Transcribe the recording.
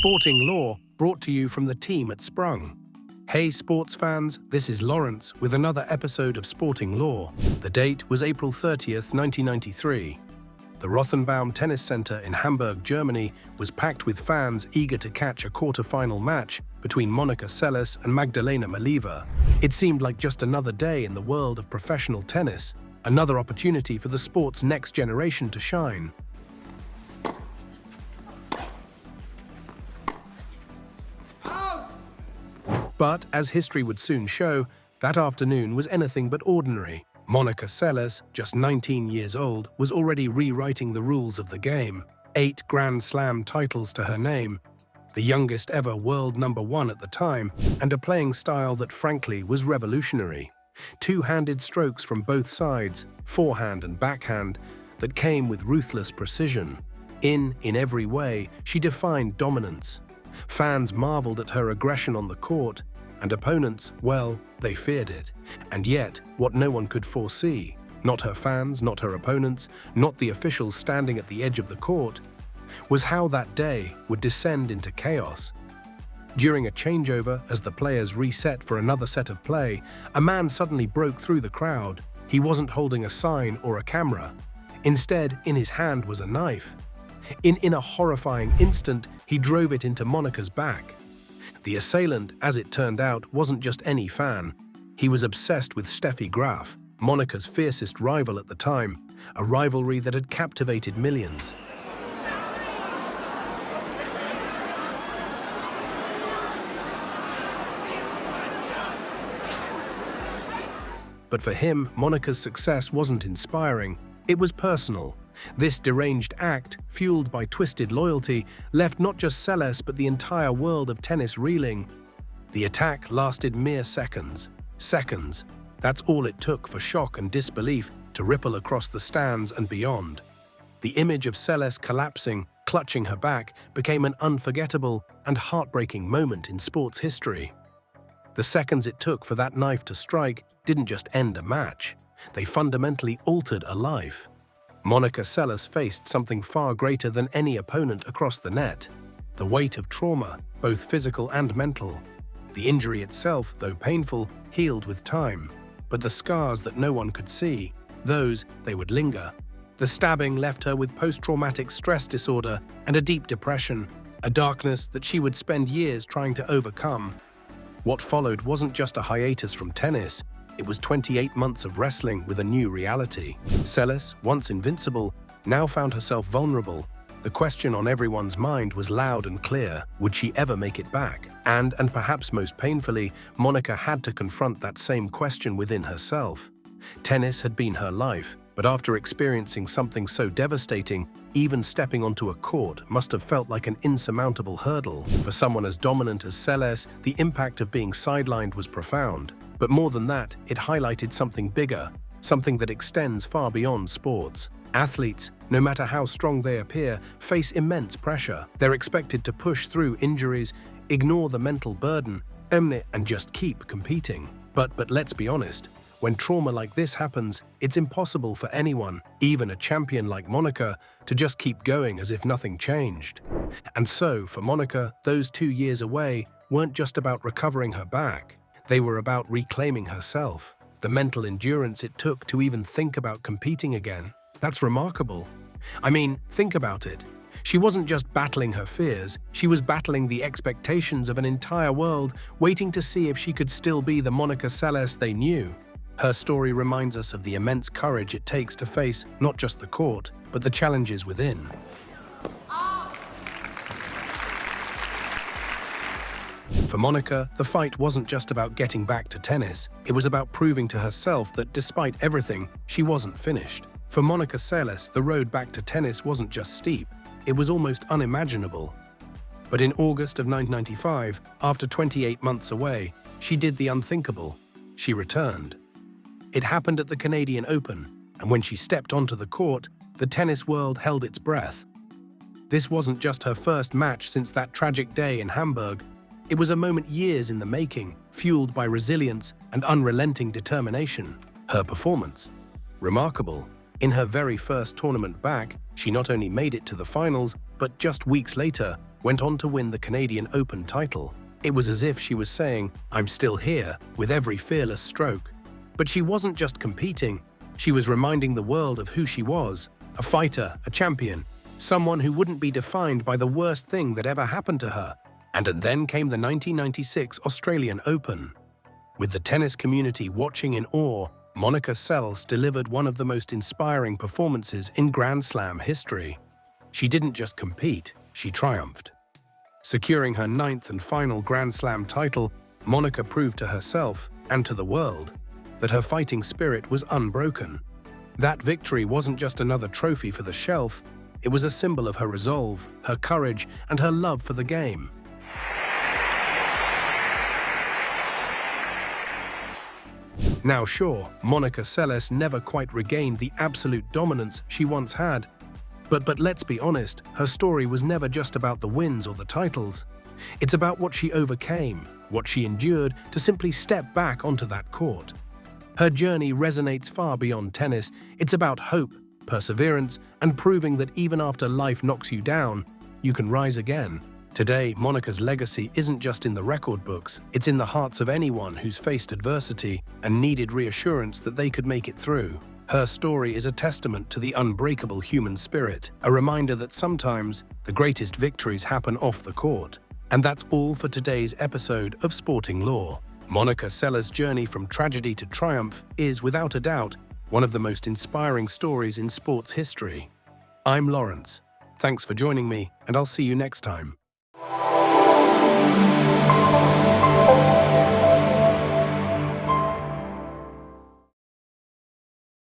Sporting Law, brought to you from the team at Sprung. Hey sports fans, this is Lawrence with another episode of Sporting Law. The date was April 30th, 1993. The Rothenbaum Tennis Centre in Hamburg, Germany was packed with fans eager to catch a quarter-final match between Monica Seles and Magdalena Malieva. It seemed like just another day in the world of professional tennis, another opportunity for the sport's next generation to shine. But, as history would soon show, that afternoon was anything but ordinary. Monica Seles, just 19 years old, was already rewriting the rules of the game. 8 Grand Slam titles to her name, the youngest ever world #1 at the time, and a playing style that frankly was revolutionary. Two-handed strokes from both sides, forehand and backhand, that came with ruthless precision. In every way, she defined dominance. Fans marveled at her aggression on the court, and opponents, well, they feared it. And yet, what no one could foresee, not her fans, not her opponents, not the officials standing at the edge of the court, was how that day would descend into chaos. During a changeover, as the players reset for another set of play, a man suddenly broke through the crowd. He wasn't holding a sign or a camera. Instead, in his hand was a knife. In a horrifying instant, he drove it into Monica's back. The assailant, as it turned out, wasn't just any fan. He was obsessed with Steffi Graf, Monica's fiercest rival at the time, a rivalry that had captivated millions. But for him, Monica's success wasn't inspiring. It was personal. This deranged act, fueled by twisted loyalty, left not just Seles but the entire world of tennis reeling. The attack lasted mere seconds. Seconds. That's all it took for shock and disbelief to ripple across the stands and beyond. The image of Seles collapsing, clutching her back, became an unforgettable and heartbreaking moment in sports history. The seconds it took for that knife to strike didn't just end a match. They fundamentally altered a life. Monica Seles faced something far greater than any opponent across the net. The weight of trauma, both physical and mental. The injury itself, though painful, healed with time. But the scars that no one could see, they would linger. The stabbing left her with post-traumatic stress disorder and a deep depression, a darkness that she would spend years trying to overcome. What followed wasn't just a hiatus from tennis. It was 28 months of wrestling with a new reality. Seles, once invincible, now found herself vulnerable. The question on everyone's mind was loud and clear. Would she ever make it back? And perhaps most painfully, Monica had to confront that same question within herself. Tennis had been her life, but after experiencing something so devastating, even stepping onto a court must have felt like an insurmountable hurdle. For someone as dominant as Seles, the impact of being sidelined was profound. But more than that, it highlighted something bigger, something that extends far beyond sports. Athletes, no matter how strong they appear, face immense pressure. They're expected to push through injuries, ignore the mental burden, own it, and just keep competing. But let's be honest, when trauma like this happens, it's impossible for anyone, even a champion like Monica, to just keep going as if nothing changed. And so, for Monica, those 2 years away weren't just about recovering her back. They were about reclaiming herself. The mental endurance it took to even think about competing again. That's remarkable. I mean, think about it. She wasn't just battling her fears, she was battling the expectations of an entire world, waiting to see if she could still be the Monica Seles they knew. Her story reminds us of the immense courage it takes to face not just the court, but the challenges within. For Monica, the fight wasn't just about getting back to tennis. It was about proving to herself that despite everything, she wasn't finished. For Monica Seles, the road back to tennis wasn't just steep, it was almost unimaginable. But in August of 1995, after 28 months away, she did the unthinkable. She returned. It happened at the Canadian Open, and when she stepped onto the court, the tennis world held its breath. This wasn't just her first match since that tragic day in Hamburg. It was a moment years in the making, fueled by resilience and unrelenting determination. Her performance? Remarkable. In her very first tournament back, she not only made it to the finals, but just weeks later, went on to win the Canadian Open title. It was as if she was saying, "I'm still here," with every fearless stroke. But she wasn't just competing, she was reminding the world of who she was, a fighter, a champion, someone who wouldn't be defined by the worst thing that ever happened to her. And then came the 1996 Australian Open. With the tennis community watching in awe, Monica Seles delivered one of the most inspiring performances in Grand Slam history. She didn't just compete, she triumphed. Securing her 9th and final Grand Slam title, Monica proved to herself and to the world that her fighting spirit was unbroken. That victory wasn't just another trophy for the shelf, it was a symbol of her resolve, her courage, and her love for the game. Now sure, Monica Seles never quite regained the absolute dominance she once had. But let's be honest, her story was never just about the wins or the titles. It's about what she overcame, what she endured to simply step back onto that court. Her journey resonates far beyond tennis. It's about hope, perseverance, and proving that even after life knocks you down, you can rise again. Today, Monica's legacy isn't just in the record books, it's in the hearts of anyone who's faced adversity and needed reassurance that they could make it through. Her story is a testament to the unbreakable human spirit, a reminder that sometimes the greatest victories happen off the court. And that's all for today's episode of Sporting Law. Monica Seles' journey from tragedy to triumph is, without a doubt, one of the most inspiring stories in sports history. I'm Lawrence. Thanks for joining me, and I'll see you next time.